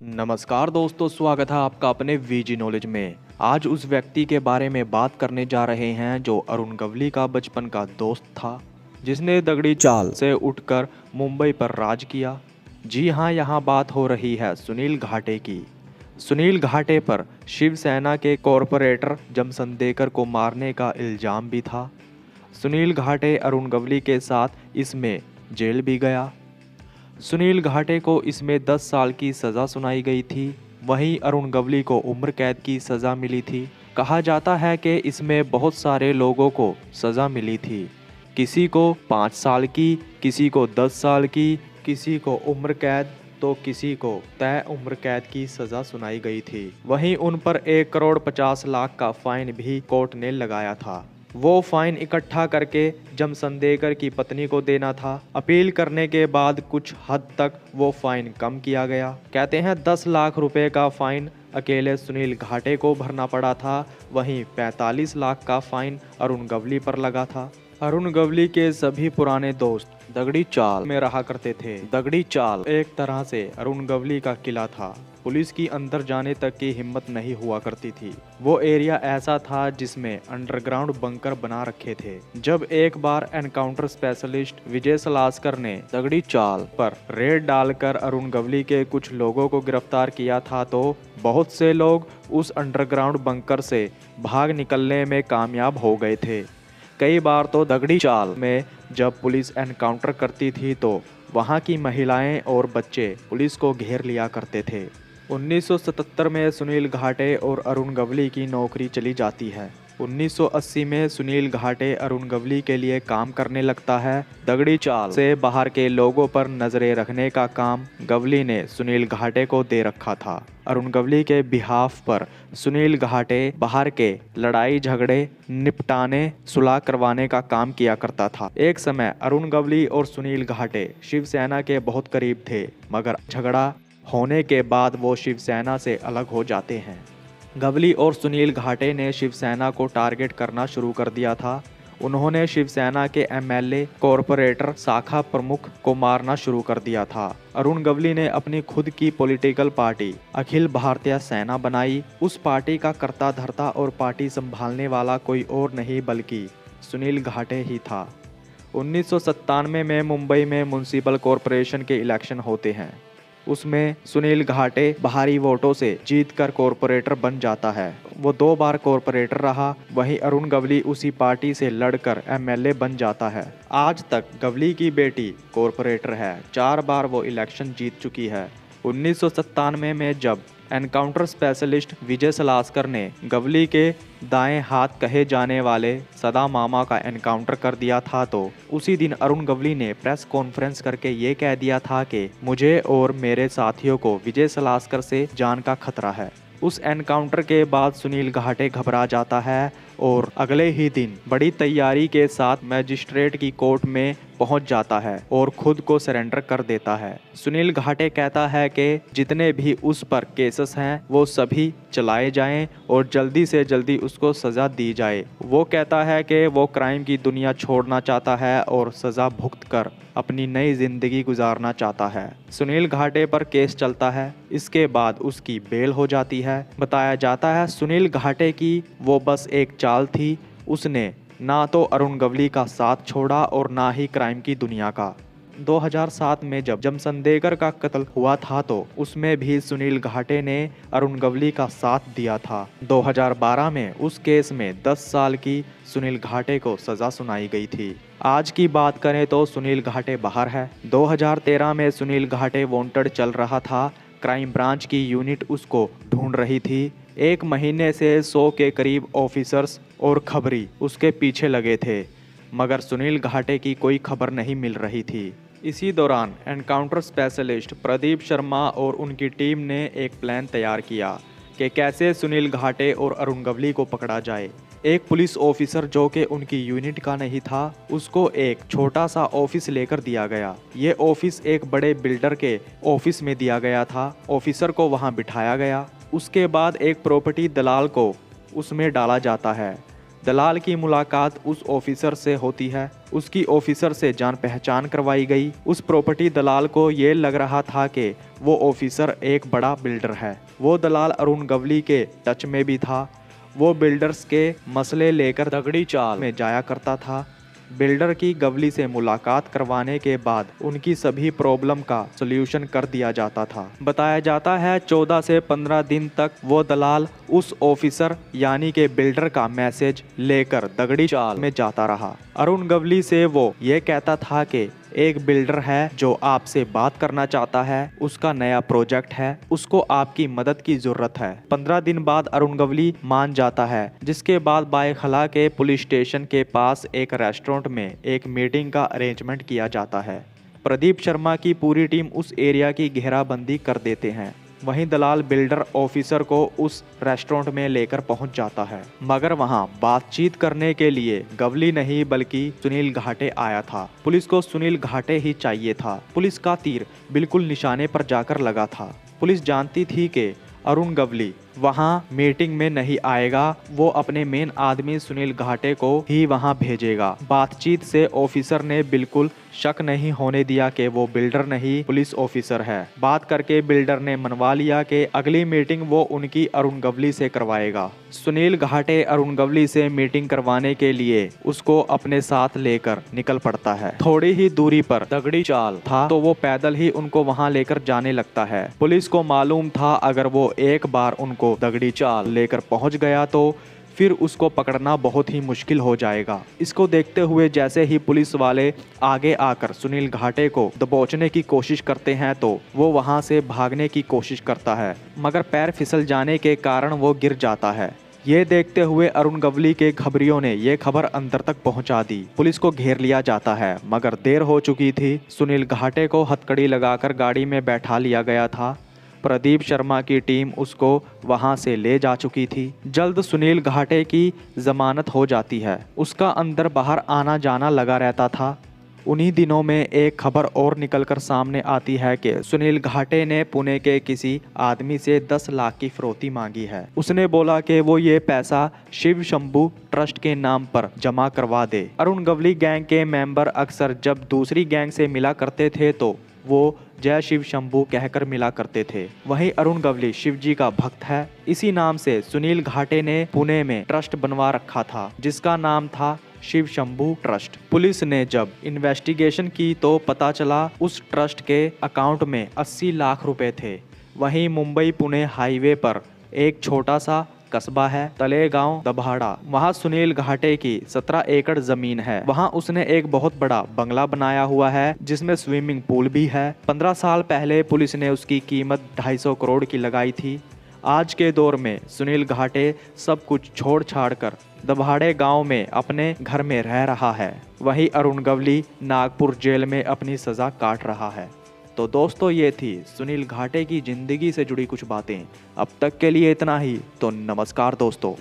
नमस्कार दोस्तों, स्वागत है आपका अपने वीजी नॉलेज में। आज उस व्यक्ति के बारे में बात करने जा रहे हैं जो अरुण गवली का बचपन का दोस्त था, जिसने दगड़ी चाल से उठकर मुंबई पर राज किया। जी हाँ, यहाँ बात हो रही है सुनील घाटे की। सुनील घाटे पर शिवसेना के कॉरपोरेटर जमसंदेकर को मारने का इल्जाम भी था। सुनील घाटे अरुण गवली के साथ इसमें जेल भी गया। सुनील घाटे को इसमें 10 साल की सज़ा सुनाई गई थी। वहीं अरुण गवली को उम्र कैद की सज़ा मिली थी। कहा जाता है कि इसमें बहुत सारे लोगों को सज़ा मिली थी। किसी को 5 साल की, किसी को 10 साल की, किसी को उम्र कैद तो किसी को तय उम्र कैद की सज़ा सुनाई गई थी। वहीं उन पर 1 करोड़ 50 लाख का फाइन भी कोर्ट ने लगाया था। वो फाइन इकट्ठा करके जमसंदेकर की पत्नी को देना था। अपील करने के बाद कुछ हद तक वो फाइन कम किया गया। कहते हैं 10 लाख रुपए का फाइन अकेले सुनील घाटे को भरना पड़ा था। वहीं 45 लाख का फाइन अरुण गवली पर लगा था। अरुण गवली के सभी पुराने दोस्त दगड़ी चाल में रहा करते थे। दगड़ी चाल एक तरह से अरुण गवली का किला था। पुलिस की अंदर जाने तक की हिम्मत नहीं हुआ करती थी। वो एरिया ऐसा था जिसमें अंडरग्राउंड बंकर बना रखे थे। जब एक बार एनकाउंटर स्पेशलिस्ट विजय सलास्कर ने दगड़ी चाल पर रेड डालकर अरुण गवली के कुछ लोगों को गिरफ्तार किया था तो बहुत से लोग उस अंडरग्राउंड बंकर से भाग निकलने में कामयाब हो गए थे। कई बार तो दगड़ी चाल में जब पुलिस एनकाउंटर करती थी तो वहाँ की महिलाएं और बच्चे पुलिस को घेर लिया करते थे। 1977 में सुनील घाटे और अरुण गवली की नौकरी चली जाती है। 1980 में सुनील घाटे अरुण गवली के लिए काम करने लगता है। दगड़ी चाल से बाहर के लोगों पर नजरें रखने का काम गवली ने सुनील घाटे को दे रखा था। अरुण गवली के बिहाफ पर सुनील घाटे बाहर के लड़ाई झगड़े निपटाने सुलह करवाने का काम किया करता था। एक समय अरुण गवली और सुनील घाटे शिवसेना के बहुत करीब थे, मगर झगड़ा होने के बाद वो शिवसेना से अलग हो जाते हैं। गवली और सुनील घाटे ने शिवसेना को टारगेट करना शुरू कर दिया था। उन्होंने शिवसेना के एमएलए, कॉरपोरेटर, शाखा प्रमुख को मारना शुरू कर दिया था। अरुण गवली ने अपनी खुद की पॉलिटिकल पार्टी अखिल भारतीय सेना बनाई। उस पार्टी का कर्ता धर्ता और पार्टी संभालने वाला कोई और नहीं बल्कि सुनील घाटे ही था। 1997 में मुंबई में म्युनिसिपल कॉरपोरेशन के इलेक्शन होते हैं। उसमें सुनील घाटे भारी वोटों से जीतकर कॉरपोरेटर बन जाता है। वो 2 बार कॉरपोरेटर रहा। वहीं अरुण गवली उसी पार्टी से लड़कर एमएलए बन जाता है। आज तक गवली की बेटी कॉरपोरेटर है। 4 बार वो इलेक्शन जीत चुकी है। 1997 में जब एनकाउंटर स्पेशलिस्ट विजय सलास्कर ने गवली के दाएं हाथ कहे जाने वाले सदा मामा का एनकाउंटर कर दिया था तो उसी दिन अरुण गवली ने प्रेस कॉन्फ्रेंस करके ये कह दिया था कि मुझे और मेरे साथियों को विजय सलास्कर से जान का खतरा है। उस एनकाउंटर के बाद सुनील घाटे घबरा जाता है और अगले ही दिन बड़ी तैयारी के साथ मजिस्ट्रेट की कोर्ट में पहुंच जाता है और खुद को सरेंडर कर देता है। सुनील घाटे कहता है कि जितने भी उस पर केसेस हैं वो सभी चलाए जाएं और जल्दी से जल्दी उसको सज़ा दी जाए। वो कहता है कि वो क्राइम की दुनिया छोड़ना चाहता है और सज़ा भुगत कर अपनी नई ज़िंदगी गुजारना चाहता है। सुनील घाटे पर केस चलता है। इसके बाद उसकी बेल हो जाती है। बताया जाता है सुनील घाटे की वो बस एक चाल थी। उसने ना तो अरुण गवली का साथ छोड़ा और ना ही क्राइम की दुनिया का। 2007 में जब जमसंदेकर का कत्ल हुआ था तो उसमें भी सुनील घाटे ने अरुण गवली का साथ दिया था। 2012 में उस केस में 10 साल की सुनील घाटे को सज़ा सुनाई गई थी। आज की बात करें तो सुनील घाटे बाहर है। 2013 में सुनील घाटे वांटेड चल रहा था। क्राइम ब्रांच की यूनिट उसको ढूंढ रही थी। 1 महीने से 100 के करीब ऑफिसर्स और खबरी उसके पीछे लगे थे, मगर सुनील घाटे की कोई खबर नहीं मिल रही थी। इसी दौरान एनकाउंटर स्पेशलिस्ट प्रदीप शर्मा और उनकी टीम ने एक प्लान तैयार किया कि कैसे सुनील घाटे और अरुण गवली को पकड़ा जाए। एक पुलिस ऑफिसर जो कि उनकी यूनिट का नहीं था, उसको एक छोटा सा ऑफिस लेकर दिया गया। ये ऑफिस एक बड़े बिल्डर के ऑफिस में दिया गया था। ऑफिसर को वहाँ बिठाया गया। उसके बाद एक प्रॉपर्टी दलाल को उसमें डाला जाता है। दलाल की मुलाकात उस ऑफिसर से होती है। उसकी ऑफिसर से जान पहचान करवाई गई। उस प्रॉपर्टी दलाल को ये लग रहा था कि वो ऑफिसर एक बड़ा बिल्डर है। वो दलाल अरुण गवली के टच में भी था। वो बिल्डर्स के मसले लेकर दगड़ी चाल में जाया करता था। बिल्डर की गवली से मुलाकात करवाने के बाद उनकी सभी प्रॉब्लम का सॉल्यूशन कर दिया जाता था। बताया जाता है 14 से 15 दिन तक वो दलाल उस ऑफिसर यानी के बिल्डर का मैसेज लेकर दगड़ी चाल में जाता रहा। अरुण गवली से वो ये कहता था कि एक बिल्डर है जो आपसे बात करना चाहता है, उसका नया प्रोजेक्ट है, उसको आपकी मदद की जरूरत है। 15 दिन बाद अरुण गवली मान जाता है, जिसके बाद बायखला के पुलिस स्टेशन के पास एक रेस्टोरेंट में एक मीटिंग का अरेंजमेंट किया जाता है। प्रदीप शर्मा की पूरी टीम उस एरिया की घेराबंदी कर देते हैं। वहीं दलाल बिल्डर ऑफिसर को उस रेस्टोरेंट में लेकर पहुंच जाता है, मगर वहां बातचीत करने के लिए गवली नहीं बल्कि सुनील घाटे आया था। पुलिस को सुनील घाटे ही चाहिए था। पुलिस का तीर बिल्कुल निशाने पर जाकर लगा था। पुलिस जानती थी कि अरुण गवली वहां मीटिंग में नहीं आएगा, वो अपने मेन आदमी सुनील घाटे को ही वहां भेजेगा। बातचीत से ऑफिसर ने बिल्कुल शक नहीं होने दिया कि वो बिल्डर नहीं पुलिस ऑफिसर है। बात करके बिल्डर ने मनवा लिया कि अगली मीटिंग वो उनकी अरुण गवली से करवाएगा। सुनील घाटे अरुण गवली से मीटिंग करवाने के लिए उसको अपने साथ लेकर निकल पड़ता है। थोड़ी ही दूरी पर दगड़ी चाल था तो वो पैदल ही उनको वहां लेकर जाने लगता है। पुलिस को मालूम था अगर वो एक बार उनको दगड़ी चाल लेकर पहुंच गया तो फिर उसको पकड़ना बहुत ही मुश्किल हो जाएगा। इसको देखते हुए जैसे ही पुलिस वाले आगे आकर सुनील घाटे को दबोचने की कोशिश करते हैं तो वो वहां से भागने की कोशिश करता है, मगर पैर फिसल जाने के कारण वो गिर जाता है। ये देखते हुए अरुण गवली के खबरियों ने ये खबर अंदर तक पहुंचा दी। पुलिस को घेर लिया जाता है, मगर देर हो चुकी थी। सुनील घाटे को हथकड़ी लगाकर गाड़ी में बैठा लिया गया था। प्रदीप शर्मा की टीम उसको वहां से ले जा चुकी थी। जल्द सुनील घाटे की जमानत हो जाती है। उसका अंदर बाहर आना जाना लगा रहता था। उन्हीं दिनों में एक खबर और निकलकर सामने आती है कि सुनील घाटे ने पुणे के किसी आदमी से 10 लाख की फिरौती मांगी है। उसने बोला कि वो ये पैसा शिव शंभू ट्रस्ट के नाम पर जमा करवा दे। अरुण गवली गैंग के मेंबर अक्सर जब दूसरी गैंग से मिला करते थे तो वो जय शिव शंभू कहकर मिला करते थे। वहीं अरुण गवली शिव जी का भक्त है। इसी नाम से सुनील घाटे ने पुणे में ट्रस्ट बनवा रखा था, जिसका नाम था शिव शंभू ट्रस्ट। पुलिस ने जब इन्वेस्टिगेशन की तो पता चला उस ट्रस्ट के अकाउंट में 80 लाख रुपए थे। वहीं मुंबई पुणे हाईवे पर एक छोटा सा कस्बा है तलेगांव दभाड़ा, वहाँ सुनील घाटे की 17 एकड़ जमीन है। वहाँ उसने एक बहुत बड़ा बंगला बनाया हुआ है जिसमें स्विमिंग पूल भी है। 15 साल पहले पुलिस ने उसकी कीमत 250 करोड़ की लगाई थी। आज के दौर में सुनील घाटे सब कुछ छोड़ छाड़ कर दभाड़े गांव में अपने घर में रह रहा है। वहीं अरुण गवली नागपुर जेल में अपनी सजा काट रहा है। तो दोस्तों ये थी सुनील घाटे की जिंदगी से जुड़ी कुछ बातें। अब तक के लिए इतना ही। तो नमस्कार दोस्तों।